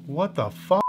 What the fuck?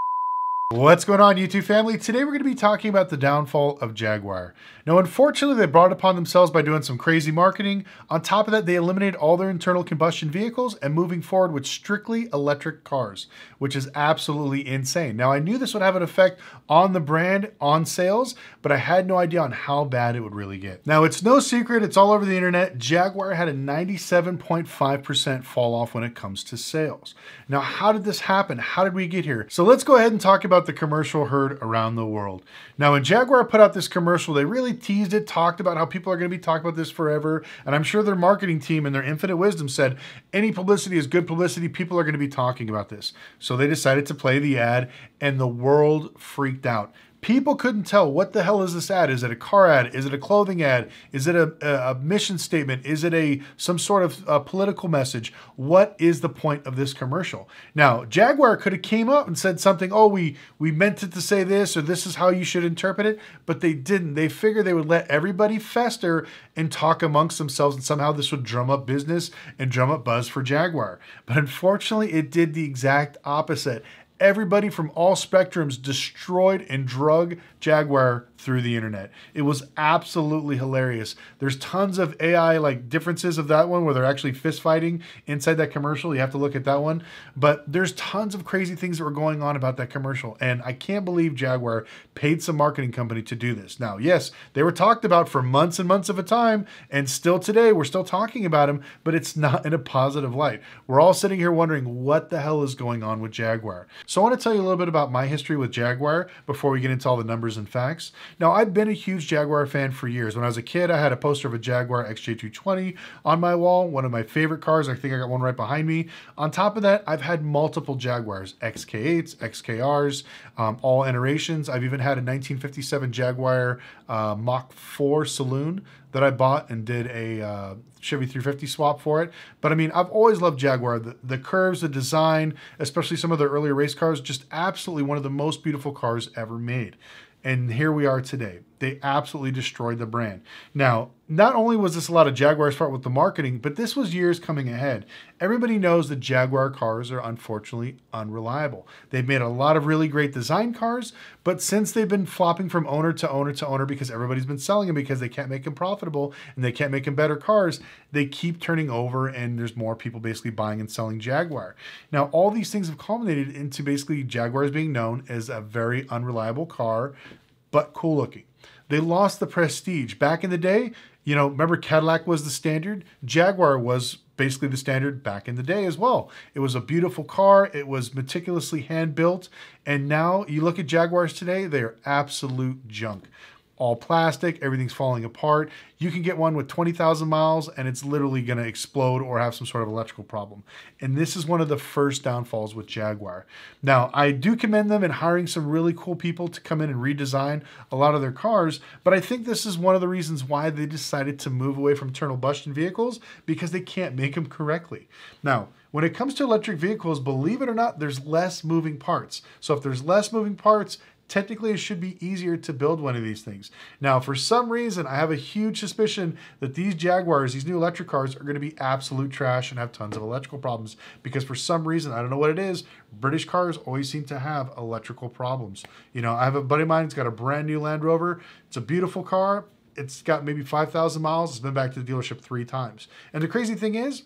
What's going on, YouTube family? Today we're going to be talking about the downfall of Jaguar. Now, unfortunately, they brought it upon themselves by doing some crazy marketing. On top of that, they eliminated all their internal combustion vehicles and moving forward with strictly electric cars, which is absolutely insane. Now, I knew this would have an effect on the brand, on sales, but I had no idea on how bad it would really get. Now, it's no secret, it's all over the internet. Jaguar had a 97.5% fall off when it comes to sales. Now, how did this happen? How did we get here? So let's go ahead and talk about the commercial heard around the world. Now, when Jaguar put out this commercial, they really teased it, talked about how people are going to be talking about this forever. And I'm sure their marketing team and their infinite wisdom said, any publicity is good publicity. People are going to be talking about this. So they decided to play the ad and the world freaked out. People couldn't tell, what the hell is this ad? Is it a car ad? Is it a clothing ad? Is it a mission statement? Is it some sort of political message? What is the point of this commercial? Now, Jaguar could have came up and said something, oh, we meant it to say this, or this is how you should interpret it, but they didn't. They figured they would let everybody fester and talk amongst themselves, and somehow this would drum up business and drum up buzz for Jaguar. But unfortunately, it did the exact opposite. Everybody from all spectrums destroyed and drug Jaguar through the internet. It was absolutely hilarious. There's tons of AI like differences of that one where they're actually fist fighting inside that commercial. You have to look at that one. But there's tons of crazy things that were going on about that commercial. And I can't believe Jaguar paid some marketing company to do this. Now, yes, they were talked about for months and months of a time. And still today, we're still talking about them, but it's not in a positive light. We're all sitting here wondering what the hell is going on with Jaguar. So I want to tell you a little bit about my history with Jaguar before we get into all the numbers and facts. Now, I've been a huge Jaguar fan for years. When I was a kid, I had a poster of a Jaguar XJ220 on my wall, one of my favorite cars. I think I got one right behind me. On top of that, I've had multiple Jaguars, XK8s, XKRs, all iterations. I've even had a 1957 Jaguar Mach 4 Saloon that I bought and did a Chevy 350 swap for it. But I mean, I've always loved Jaguar. The curves, the design, especially some of the earlier race cars, just absolutely one of the most beautiful cars ever made. And here we are today. They absolutely destroyed the brand. Now, not only was this a lot of Jaguar's fault with the marketing, but this was years coming ahead. Everybody knows that Jaguar cars are unfortunately unreliable. They've made a lot of really great design cars, but since they've been flopping from owner to owner to owner because everybody's been selling them because they can't make them profitable and they can't make them better cars, they keep turning over and there's more people basically buying and selling Jaguar. Now, all these things have culminated into basically Jaguars being known as a very unreliable car, but cool looking. They lost the prestige. Back in the day, you know, remember Cadillac was the standard? Jaguar was basically the standard back in the day as well. It was a beautiful car. It was meticulously hand-built. And now you look at Jaguars today, they are absolute junk. All plastic, everything's falling apart. You can get one with 20,000 miles and it's literally going to explode or have some sort of electrical problem. And this is one of the first downfalls with Jaguar. Now, I do commend them in hiring some really cool people to come in and redesign a lot of their cars, but I think this is one of the reasons why they decided to move away from internal combustion vehicles, because they can't make them correctly. Now, when it comes to electric vehicles, believe it or not, there's less moving parts. So if there's less moving parts, technically, it should be easier to build one of these things. Now, for some reason, I have a huge suspicion that these Jaguars, these new electric cars, are going to be absolute trash and have tons of electrical problems because for some reason, I don't know what it is, British cars always seem to have electrical problems. You know, I have a buddy of mine, he's got a brand new Land Rover. It's a beautiful car. It's got maybe 5,000 miles. It's been back to the dealership 3 times. And the crazy thing is,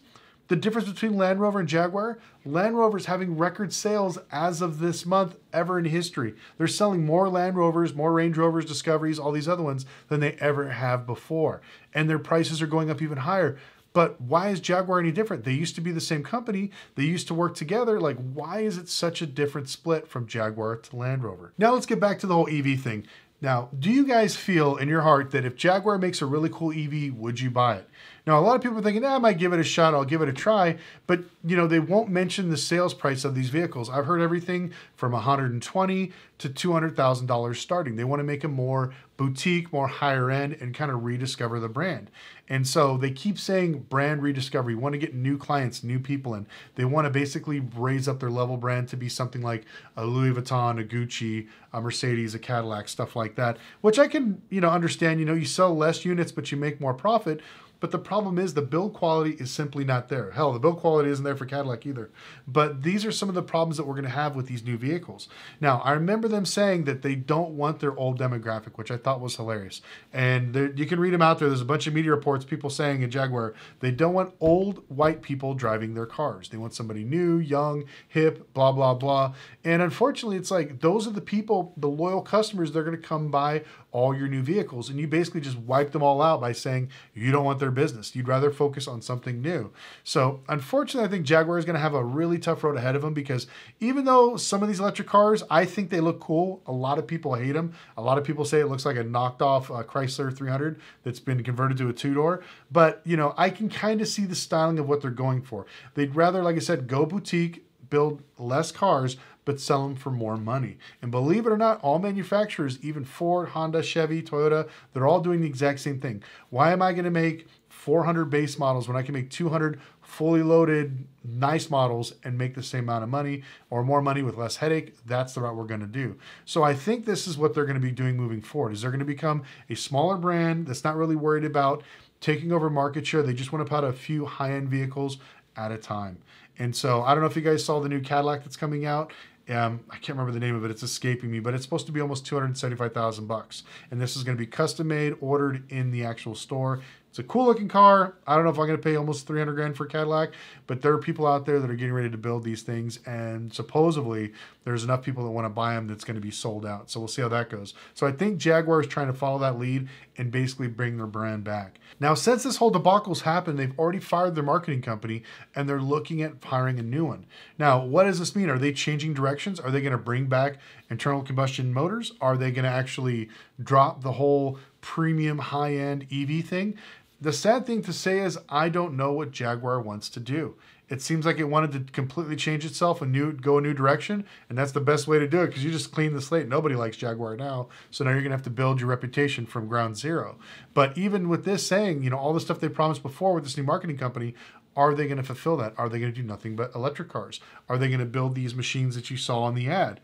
the difference between Land Rover and Jaguar, Land Rover's having record sales as of this month ever in history. They're selling more Land Rovers, more Range Rovers, Discoveries, all these other ones than they ever have before. And their prices are going up even higher. But why is Jaguar any different? They used to be the same company. They used to work together. Like, why is it such a different split from Jaguar to Land Rover? Now let's get back to the whole EV thing. Now, do you guys feel in your heart that if Jaguar makes a really cool EV, would you buy it? Now, a lot of people are thinking, I might give it a shot, I'll give it a try, but you know, they won't mention the sales price of these vehicles. I've heard everything from $120,000 to $200,000 starting. They want to make them more boutique, more higher end, and kind of rediscover the brand. And so they keep saying brand rediscovery, want to get new clients, new people in. They want to basically raise up their level brand to be something like a Louis Vuitton, a Gucci, a Mercedes, a Cadillac, stuff like that, which I can, you know, understand. You know, you sell less units, but you make more profit. but the problem is the build quality is simply not there. Hell, the build quality isn't there for Cadillac either. But these are some of the problems that we're going to have with these new vehicles. Now, I remember them saying that they don't want their old demographic, which I thought was hilarious. And you can read them out there. There's a bunch of media reports, people saying in Jaguar, they don't want old white people driving their cars. They want somebody new, young, hip, blah, blah, blah. And unfortunately, it's like those are the people, the loyal customers, they're going to come buy all your new vehicles. And you basically just wipe them all out by saying you don't want their business. You'd rather focus on something new. So unfortunately, I think Jaguar is going to have a really tough road ahead of them, because even though some of these electric cars, I think they look cool, a lot of people hate them. A lot of people say it looks like a knocked off Chrysler 300 that's been converted to a two-door. But, you know, I can kind of see the styling of what they're going for. They'd rather, like I said, go boutique, build less cars, but sell them for more money. And believe it or not, all manufacturers, even Ford, Honda, Chevy, Toyota, they're all doing the exact same thing. Why am I going to make 400 base models when I can make 200 fully loaded nice models and make the same amount of money or more money with less headache? That's the route we're going to do. So I think this is what they're going to be doing moving forward, is they're going to become a smaller brand that's not really worried about taking over market share. They just want to put out a few high-end vehicles at a time. And so I don't know if you guys saw the new Cadillac that's coming out. I can't remember the name of it. It's escaping me, but it's supposed to be almost $275,000. And this is going to be custom made, ordered in the actual store. It's a cool looking car. I don't know if I'm going to pay almost 300 grand for a Cadillac, but there are people out there that are getting ready to build these things. And supposedly there's enough people that want to buy them that's going to be sold out. So we'll see how that goes. So I think Jaguar is trying to follow that lead and basically bring their brand back. Now, since this whole debacle's happened, they've already fired their marketing company and they're looking at hiring a new one. Now, what does this mean? Are they changing directions? Are they going to bring back internal combustion motors? Are they going to actually drop the whole premium high-end EV thing? The sad thing to say is I don't know what Jaguar wants to do. It seems like it wanted to completely change itself and go a new direction, and that's the best way to do it, because you just clean the slate. Nobody likes Jaguar now, so now you're going to have to build your reputation from ground zero. But even with this saying, you know, all the stuff they promised before with this new marketing company, are they going to fulfill that? Are they going to do nothing but electric cars? Are they going to build these machines that you saw on the ad?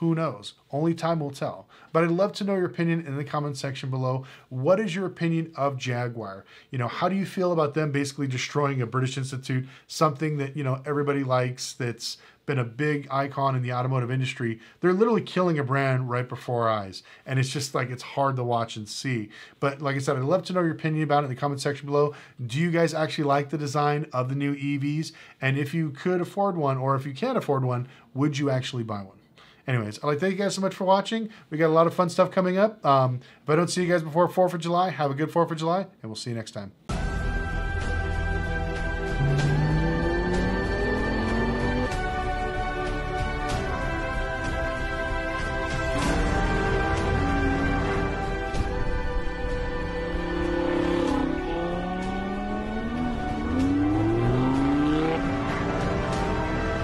Who knows? Only time will tell. But I'd love to know your opinion in the comment section below. What is your opinion of Jaguar? You know, how do you feel about them basically destroying a British Institute, something that, you know, everybody likes, that's been a big icon in the automotive industry? They're literally killing a brand right before our eyes. And it's just like, it's hard to watch and see. But like I said, I'd love to know your opinion about it in the comment section below. Do you guys actually like the design of the new EVs? And if you could afford one, or if you can't afford one, would you actually buy one? Anyways, I'd like to thank you guys so much for watching. We got a lot of fun stuff coming up. If I don't see you guys before 4th of July, have a good 4th of July, and we'll see you next time.